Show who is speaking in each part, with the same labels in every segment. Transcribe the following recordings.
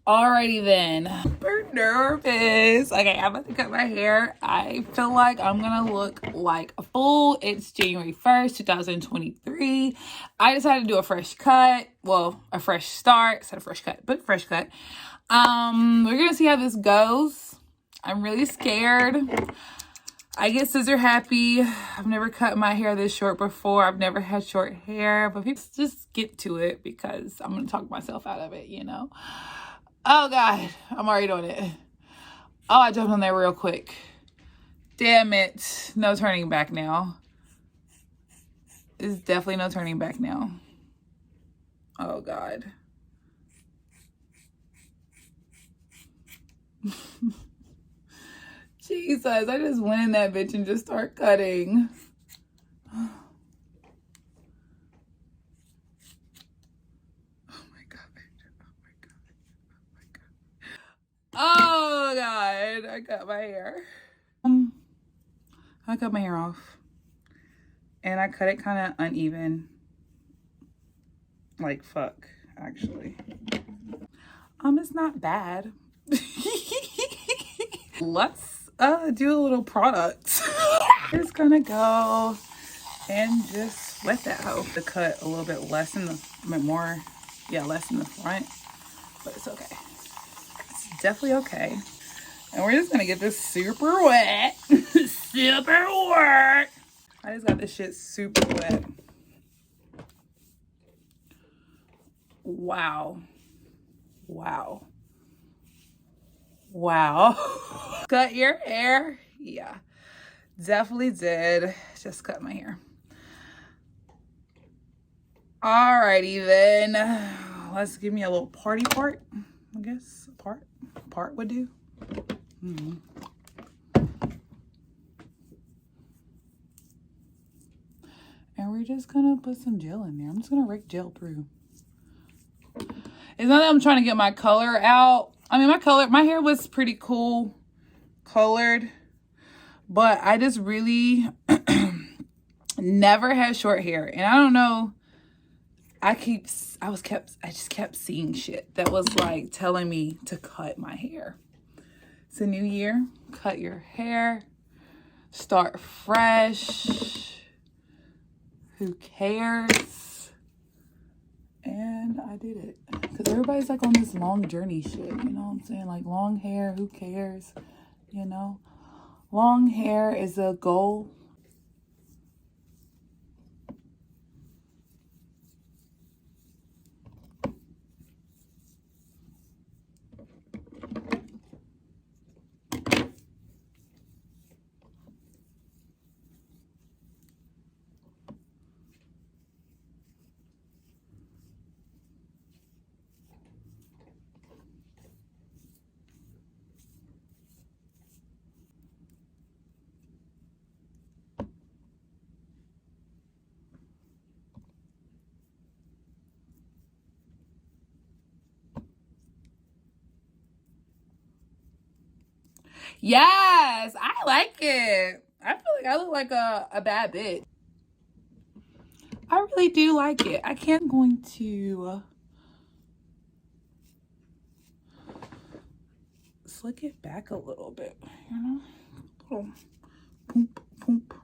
Speaker 1: Alrighty then. Super nervous. Okay, I'm about to cut my hair. I feel like I'm gonna look like a fool. It's January 1st, 2023. I decided to do a fresh cut. Well, a fresh start. Said a fresh cut, but fresh cut. We're gonna see how this goes. I'm really scared. I get scissor happy. I've never cut my hair this short before. I've never had short hair, but people just get to it because I'm gonna talk myself out of it, you know. Oh God, I'm already doing it. Oh, I jumped on there real quick. Damn it. No turning back now. There's definitely no turning back now. Oh God. Jesus, I just went in that bitch and just start cutting. Oh God, I cut my hair. I cut my hair off. And I cut it kind of uneven. Like fuck, actually. It's not bad. Let's do a little product. Just gonna go and just let that hoe. The cut a little bit less in the less in the front, but it's okay. It's definitely okay. And we're just gonna get this super wet. Super wet. I just got this shit super wet. Wow. Wow. Wow. Cut your hair? Yeah. Definitely did. Just cut my hair. Alrighty then. Let's give me a little party part. I guess part would do. And we're just gonna put some gel in there. I'm just gonna rake gel through. It's not that I'm trying to get my color out. I mean, my hair was pretty cool colored, but I just really never had short hair. And I don't know, I just kept seeing shit that was like telling me to cut my hair. It's a new year. Cut your hair. Start fresh. Who cares? And I did it. Because everybody's like on this long journey shit. You know what I'm saying? Like long hair, who cares? You know? Long hair is a goal. Yes, I like it. I feel like I look like a bad bitch. I really do like it. I can't going to slick it back a little bit, you know? A little poop, poop.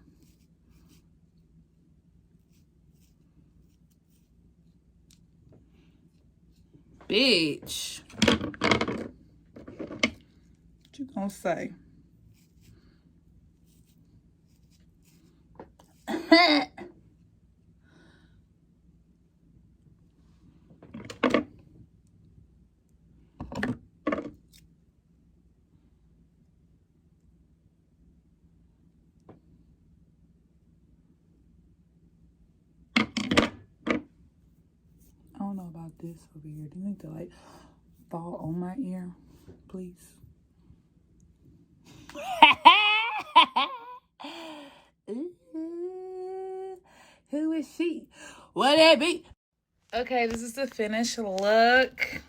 Speaker 1: Bitch. What you gonna say? I don't know about this over here. Do you need to like fall on my ear, please? Ooh, who is she? What it be? Okay, this is the finished look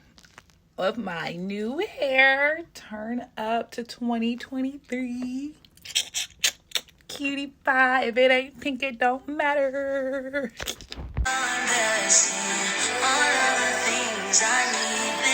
Speaker 1: of my new hair. Turn up to 2023. Cutie pie. If it ain't pink, it don't matter. All of the things I need.